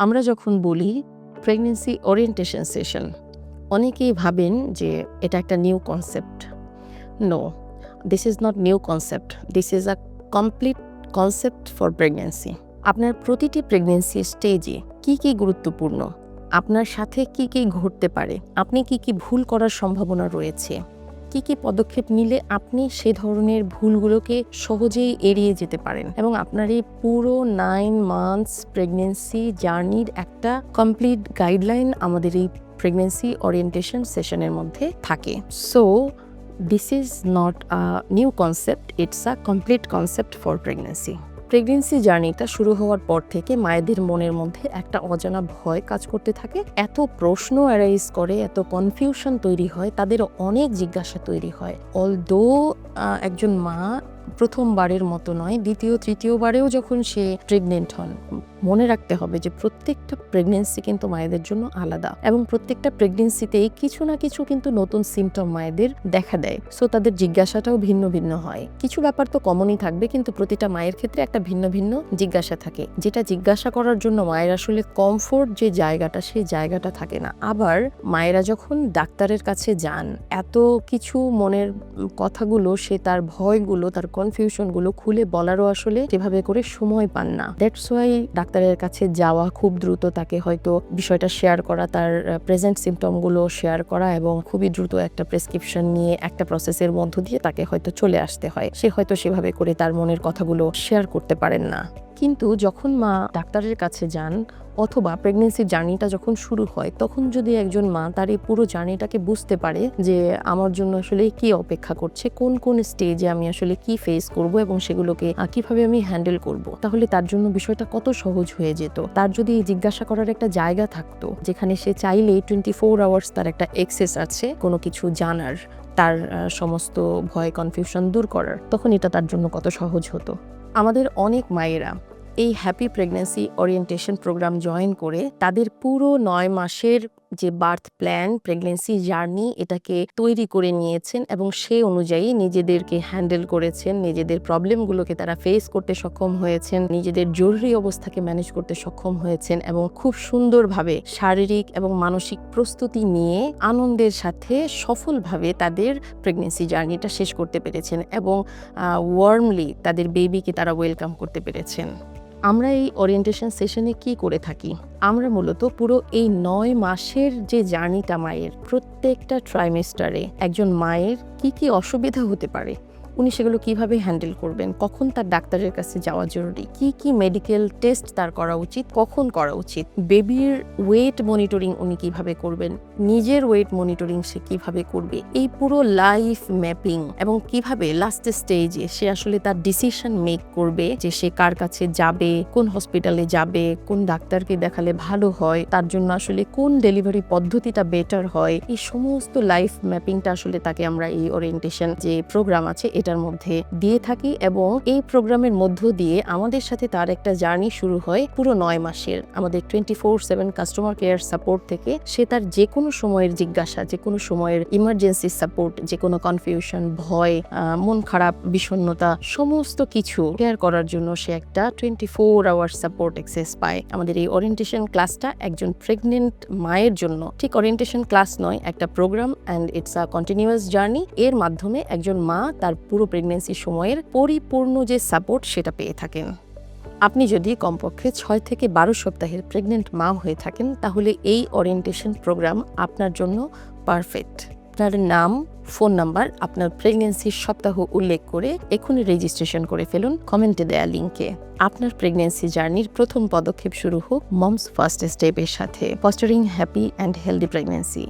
আমরা যখন বলি প্রেগন্যান্সি ওরিয়েন্টেশন সেশন, অনেকেই ভাবেন যে এটা একটা new concept. No, this is not new concept, this is a complete concept for pregnancy. আপনার প্রতিটি প্রেগন্যান্সি স্টেজে কি কি গুরুত্বপূর্ণ, আপনার সাথে কি কি ঘটতে পারে, আপনি কি কি ভুল করার সম্ভাবনা রয়েছে, কি কি পদক্ষেপ নিলে আপনি সে ধরনের ভুলগুলোকে সহজেই এড়িয়ে যেতে পারেন, এবং আপনার এই পুরো 9 মান্থস প্রেগন্যান্সি জার্নির একটা কমপ্লিট গাইডলাইন আমাদের এই প্রেগন্যান্সি ওরিয়েন্টেশন সেশনের মধ্যে থাকে। So this is not a new concept, it's a complete concept for pregnancy. Pregnancy জার্নিটা শুরু হওয়ার পর থেকে মায়েদের মনের মধ্যে একটা অজানা ভয় কাজ করতে থাকে, এত প্রশ্ন অ্যারাইজ করে, এত কনফিউশন তৈরি হয়, তাদের অনেক জিজ্ঞাসা তৈরি হয়। অলদো একজন মা প্রথমবারের মতো নয়, দ্বিতীয় তৃতীয়বারেও যখন সে প্রেগনেন্ট হন, মনে রাখতে হবে যে প্রত্যেকটা প্রেগনেন্সি কিন্তু মায়েদের জন্য আলাদা, এবং প্রত্যেকটা প্রেগনেন্সিতেই কিছু না কিছু কিন্তু নতুন সিমটম মায়েদের দেখা দেয়। সো তাদের জিজ্ঞাসাটাও ভিন্ন ভিন্ন হয়। কিছু ব্যাপার তো কমনই থাকবে, কিন্তু প্রতিটা মায়ের ক্ষেত্রে একটা ভিন্ন ভিন্ন জিজ্ঞাসা থাকে, যেটা জিজ্ঞাসা করার জন্য মায়ের আসলে কমফোর্ট যে জায়গাটা, সেই জায়গাটা থাকে না। আবার মায়েরা যখন ডাক্তারের কাছে যান, এত কিছু মনের কথাগুলো, সে তার ভয়গুলো, তার কনফিউশনগুলো খুলে বলারও আসলে যেভাবে করে সময় পান না। দ্যাটস ওয়াই ডাক্তারের কাছে যাওয়া, খুব দ্রুত তাকে হয়তো বিষয়টা শেয়ার করা, তার প্রেজেন্ট সিমটমগুলো শেয়ার করা, এবং খুবই দ্রুত একটা প্রেসক্রিপশন নিয়ে একটা প্রসেসের মধ্য দিয়ে তাকে হয়তো চলে আসতে হয়। সে হয়তো সেভাবে করে তার মনের কথাগুলো শেয়ার করতে পারেন না। কিন্তু যখন মা ডাক্তারের কাছে যান অথবা প্রেগনেন্সির জার্নিটা যখন শুরু হয়, তখন যদি একজন মা তার এই পুরো জার্নিটাকে বুঝতে পারে যে আমার জন্য আসলে কি অপেক্ষা করছে, কোন কোন স্টেজে আমি আসলে কি ফেস করব এবং সেগুলোকে কিভাবে আমি হ্যান্ডেল করব, তাহলে তার জন্য বিষয়টা কত সহজ হয়ে যেত। তার যদি এই জিজ্ঞাসা করার একটা জায়গা থাকতো, যেখানে সে চাইলেই 24 আওয়ার্স তার একটা অ্যাক্সেস আছে কোনো কিছু জানার, তার সমস্ত ভয় কনফিউশন দূর করার, তখন এটা তার জন্য কত সহজ হতো। আমাদের অনেক মায়েরা এই happy pregnancy orientation program join করে তাদের পুরো 9 মাসের যে বার্থ প্ল্যান, প্রেগন্যান্সি জার্নি, এটাকে তৈরি করে নিয়েছেন এবং সেই অনুযায়ী নিজেদেরকে হ্যান্ডেল করেছেন, নিজেদের প্রবলেমগুলোকে তারা ফেস করতে সক্ষম হয়েছেন, নিজেদের জরুরি অবস্থাকে ম্যানেজ করতে সক্ষম হয়েছেন, এবং খুব সুন্দরভাবে শারীরিক এবং মানসিক প্রস্তুতি নিয়ে আনন্দের সাথে সফলভাবে তাদের প্রেগন্যান্সি জার্নিটা শেষ করতে পেরেছেন, এবং ওয়ার্মলি তাদের বেবিকে তারা ওয়েলকাম করতে পেরেছেন। আমরা এই ওরিয়েন্টেশন সেশনে কি করে থাকি? আমরা মূলত পুরো এই 9 মাসের যে জার্নিটা মায়ের, প্রত্যেকটা ট্রাইমেস্টারে একজন মায়ের কি কি অসুবিধা হতে পারে, উনি সেগুলো কিভাবে হ্যান্ডেল করবেন, কখন তার ডাক্তারের কাছে যাওয়া জরুরি, কি কি মেডিকেল টেস্ট তার করা উচিত, কখন করা উচিত, বেবির ওয়েট মনিটরিং উনি কিভাবে করবেন, নিজের ওয়েট মনিটরিং সে কিভাবে করবে, এই পুরো লাইফ ম্যাপিং, এবং কিভাবে লাস্ট স্টেজে সে আসলে তার ডিসিশন মেক করবে যে সে কার কাছে যাবে, কোন হসপিটালে যাবে, কোন ডাক্তারকে দেখালে ভালো হয়, তার জন্য আসলে কোন ডেলিভারি পদ্ধতিটা বেটার হয়, এই সমস্ত লাইফ ম্যাপিংটা আসলে তাকে আমরা এই ওরিয়েন্টেশন যে প্রোগ্রাম আছে এটার মধ্যে দিয়ে থাকি, এবং এই প্রোগ্রামের মধ্য দিয়ে আমাদের সাথে তার একটা জার্নি শুরু হয় পুরো 9 মাসের। আমাদের 24/7 কাস্টমার কেয়ার সাপোর্ট থেকে সে তার যে কোনো সময়ের জিজ্ঞাসা, যে কোনো সময়ের ইমার্জেন্সি সাপোর্ট, যে কোনো কনফিউশন, ভয়, মন খারাপ, বিষণ্ণতা, সমস্ত কিছু শেয়ার করার জন্য সে একটা 24 আওয়ার সাপোর্ট অ্যাক্সেস পায়। আমাদের এই ওরিয়েন্টেশন ক্লাসটা একজন প্রেগনেন্ট মায়ের জন্য ঠিক ওরিয়েন্টেশন ক্লাস নয়, একটা program, and it's a continuous journey. এর মাধ্যমে একজন মা তার পুরো প্রেগন্যান্সি সময়ের পরিপূর্ণ যে সাপোর্ট সেটা পেয়ে থাকেন। আপনি যদি কমপক্ষে 6 থেকে 12 সপ্তাহের প্রেগনেন্ট মা হয়ে থাকেন, তাহলে এই ওরিয়েন্টেশন প্রোগ্রাম আপনার জন্য পারফেক্ট। আপনার নাম, ফোন নাম্বার, আপনার প্রেগন্যান্সির সপ্তাহ উল্লেখ করে এখনই রেজিস্ট্রেশন করে ফেলুন কমেন্টে দেয়া লিঙ্কে। আপনার প্রেগন্যান্সি জার্নির প্রথম পদক্ষেপ শুরু হোক মমস ফার্স্ট স্টেপের সাথে, fostering happy and healthy pregnancy.